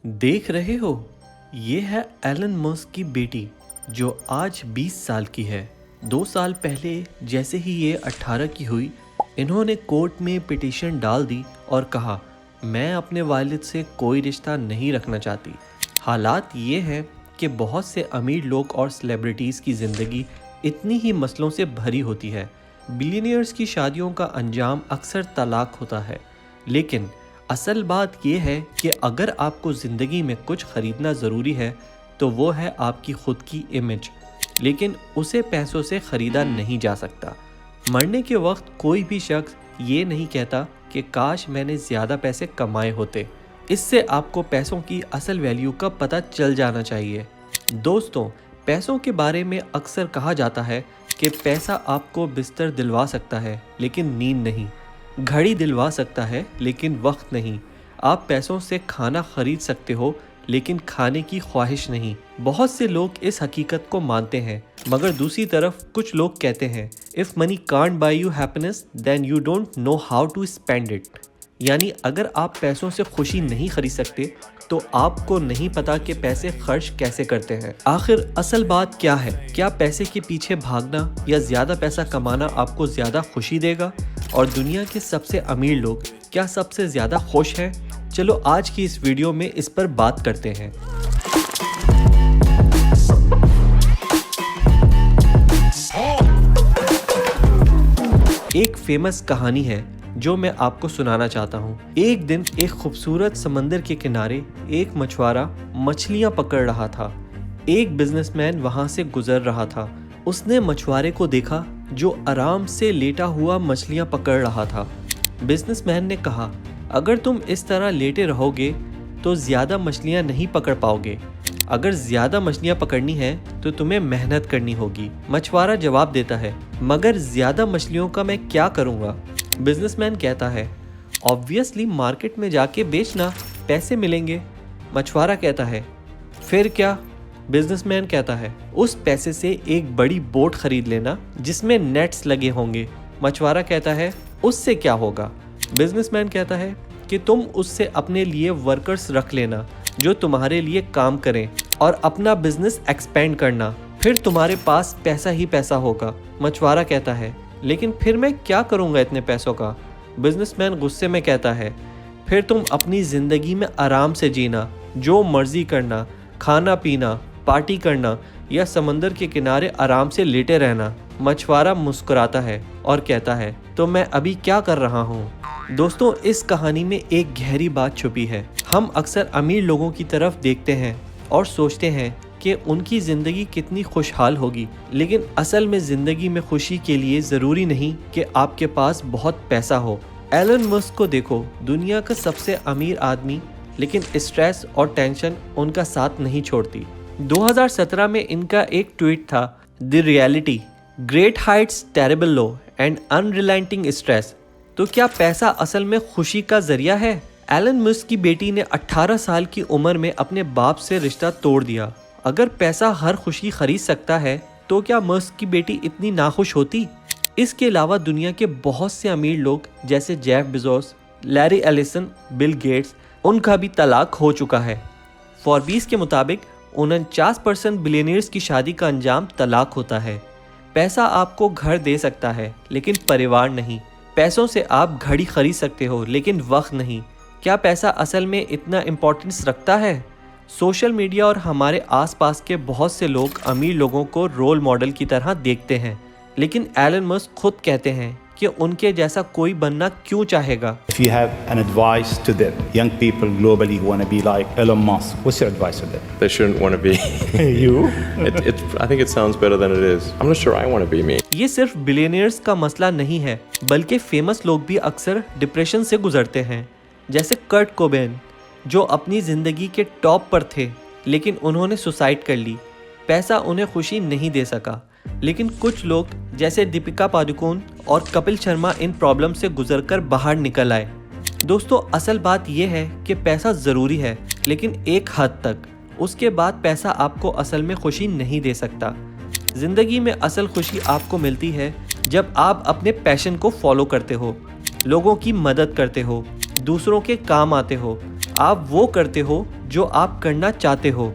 देख रहे हो, ये है एलन मस्क की बेटी जो आज 20 साल की है। 2 साल पहले जैसे ही ये 18 की हुई, इन्होंने कोर्ट में पिटीशन डाल दी और कहा, मैं अपने वालिद से कोई रिश्ता नहीं रखना चाहती। हालात ये हैं कि बहुत से अमीर लोग और सेलिब्रिटीज़ की ज़िंदगी इतनी ही मसलों से भरी होती है। बिलियनियर्स की शादियों का अंजाम अक्सर तलाक होता है, लेकिन असल बात यह है कि अगर आपको ज़िंदगी में कुछ ख़रीदना ज़रूरी है तो वो है आपकी ख़ुद की इमेज, लेकिन उसे पैसों से ख़रीदा नहीं जा सकता। मरने के वक्त कोई भी शख्स ये नहीं कहता कि काश मैंने ज़्यादा पैसे कमाए होते। इससे आपको पैसों की असल वैल्यू का पता चल जाना चाहिए। दोस्तों, पैसों के बारे में अक्सर कहा जाता है कि पैसा आपको बिस्तर दिलवा सकता है लेकिन नींद नहीं, घड़ी दिलवा सकता है लेकिन वक्त नहीं। आप पैसों से खाना खरीद सकते हो लेकिन खाने की ख्वाहिश नहीं। बहुत से लोग इस हकीकत को मानते हैं, मगर दूसरी तरफ कुछ लोग कहते हैं, if money can't buy you happiness then you don't know how to spend it. यानी अगर आप पैसों से खुशी नहीं खरीद सकते तो आपको नहीं पता कि पैसे खर्च कैसे करते हैं। आखिर असल बात क्या है? क्या पैसे के पीछे भागना या ज़्यादा पैसा कमाना आपको ज़्यादा खुशी देगा? और दुनिया के सबसे अमीर लोग क्या सबसे ज़्यादा खुश हैं? चलो आज की इस वीडियो में इस पर बात करते हैं। एक फेमस कहानी है जो मैं आपको सुनाना चाहता हूँ। एक दिन एक खूबसूरत समंदर के किनारे एक मछुआरा मछलियाँ पकड़ रहा था। एक बिजनेसमैन वहाँ से गुजर रहा था। उसने मछुआरे को देखा जो आराम से लेटा हुआ मछलियाँ पकड़ रहा था। बिजनेसमैन ने कहा, अगर तुम इस तरह लेटे रहोगे तो ज़्यादा मछलियाँ नहीं पकड़ पाओगे। अगर ज़्यादा मछलियाँ पकड़नी है तो तुम्हें मेहनत करनी होगी। मछुआरा जवाब देता है, मगर ज़्यादा मछलियों का मैं क्या करूँगा? बिजनेसमैन कहता है, ऑब्वियसली मार्केट में जाके बेचना, पैसे मिलेंगे। मछुआरा कहता है, फिर क्या? बिजनेसमैन कहता है, उस पैसे से एक बड़ी बोट खरीद लेना जिसमें नेट्स लगे होंगे। मछुआरा कहता है, उससे क्या होगा? बिजनेसमैन कहता है कि तुम उससे अपने लिए वर्कर्स रख लेना जो तुम्हारे लिए काम करें और अपना बिजनेस एक्सपेंड करना, फिर तुम्हारे पास पैसा ही पैसा होगा। मछुआरा कहता है, लेकिन फिर मैं क्या करूँगा इतने पैसों का? बिजनेसमैन गुस्से में कहता है, फिर तुम अपनी ज़िंदगी में आराम से जीना, जो मर्जी करना, खाना पीना, पार्टी करना या समंदर के किनारे आराम से लेटे रहना। मछुआरा मुस्कुराता है और कहता है, तो मैं अभी क्या कर रहा हूँ? दोस्तों, इस कहानी में एक गहरी बात छुपी है। हम अक्सर अमीर लोगों की तरफ देखते हैं और सोचते हैं कि उनकी ज़िंदगी कितनी खुशहाल होगी, लेकिन असल में ज़िंदगी में खुशी के लिए ज़रूरी नहीं कि आपके पास बहुत पैसा हो। एलन मस्क को देखो, दुनिया का सबसे अमीर आदमी, लेकिन स्ट्रेस और टेंशन उनका साथ नहीं छोड़ती। 2017 में इनका एक ट्वीट था, the reality, great Heights, terrible low and unrelenting stress. तो क्या पैसा असल में खुशी का जरिया है? एलन मस्क की बेटी ने 18 साल की उम्र में अपने बाप से रिश्ता तोड़ दिया। अगर पैसा हर खुशी खरीद सकता है तो क्या मस्क की बेटी इतनी नाखुश होती? इसके अलावा दुनिया के बहुत से अमीर लोग जैसे Jeff Bezos, Larry Ellison, Bill Gates, उनका भी तलाक हो चुका है। फॉर्ब्स के मुताबिक 49% बिलियनियर्स की शादी का अंजाम तलाक होता है। पैसा आपको घर दे सकता है लेकिन परिवार नहीं। पैसों से आप घड़ी खरीद सकते हो लेकिन वक्त नहीं। क्या पैसा असल में इतना इम्पोर्टेंस रखता है? सोशल मीडिया और हमारे आसपास के बहुत से लोग अमीर लोगों को रोल मॉडल की तरह देखते हैं, लेकिन एलन मस्क खुद कहते हैं कि उनके जैसा कोई बनना क्यों चाहेगा? If you have an advice to them, young people globally who want to be like Elon Musk, what's your advice to them? They shouldn't want to be You? I think it sounds better than it is. I'm not sure I want to be me. ये सिर्फ billionaires का मसला नहीं है, बल्कि famous लोग भी अक्सर डिप्रेशन से गुजरते हैं। जैसे कर्ट कोबेन, जो अपनी ज़िंदगी के टॉप पर थे लेकिन उन्होंने सुसाइड कर ली। पैसा उन्हें खुशी नहीं दे सका। लेकिन कुछ लोग जैसे दीपिका पादुकोण और कपिल शर्मा इन प्रॉब्लम से गुजरकर बाहर निकल आए। दोस्तों, असल बात यह है कि पैसा ज़रूरी है, लेकिन एक हद तक। उसके बाद पैसा आपको असल में खुशी नहीं दे सकता। ज़िंदगी में असल खुशी आपको मिलती है जब आप अपने पैशन को फॉलो करते हो, लोगों की मदद करते हो, दूसरों के काम आते हो, आप वो करते हो जो आप करना चाहते हो।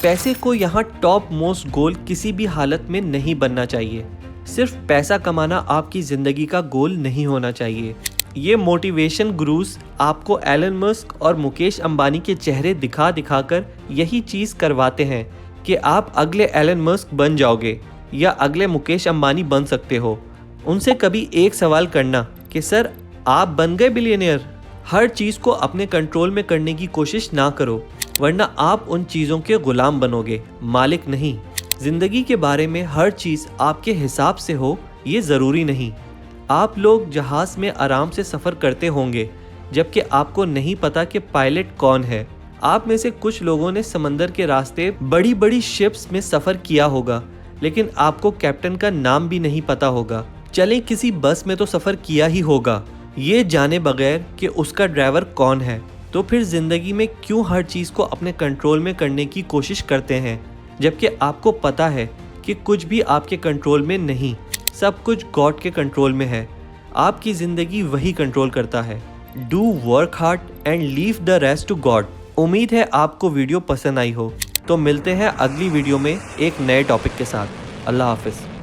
पैसे को यहाँ टॉप मोस्ट गोल किसी भी हालत में नहीं बनना चाहिए। सिर्फ पैसा कमाना आपकी ज़िंदगी का गोल नहीं होना चाहिए। ये मोटिवेशन गुरुज आपको एलन मस्क और मुकेश अंबानी के चेहरे दिखा दिखा कर यही चीज़ करवाते हैं कि आप अगले एलन मस्क बन जाओगे या अगले मुकेश अंबानी बन सकते हो। उनसे कभी एक सवाल करना कि सर आप बन गए बिलियनियर। हर चीज़ को अपने कंट्रोल में करने की कोशिश ना करो, वरना आप उन चीज़ों के गुलाम बनोगे, मालिक नहीं। ज़िंदगी के बारे में हर चीज़ आपके हिसाब से हो ये ज़रूरी नहीं। आप लोग जहाज़ में आराम से सफ़र करते होंगे, जबकि आपको नहीं पता कि पायलट कौन है। आप में से कुछ लोगों ने समंदर के रास्ते बड़ी बड़ी शिप्स में सफ़र किया होगा, लेकिन आपको कैप्टन का नाम भी नहीं पता होगा। चलें किसी बस में तो सफ़र किया ही होगा, ये जाने बगैर कि उसका ड्राइवर कौन है। तो फिर ज़िंदगी में क्यों हर चीज़ को अपने कंट्रोल में करने की कोशिश करते हैं, जबकि आपको पता है कि कुछ भी आपके कंट्रोल में नहीं, सब कुछ गॉड के कंट्रोल में है। आपकी ज़िंदगी वही कंट्रोल करता है। Do work hard and leave the rest to God. उम्मीद है आपको वीडियो पसंद आई हो। तो मिलते हैं अगली वीडियो में एक नए टॉपिक के साथ। अल्लाह हाफिज़।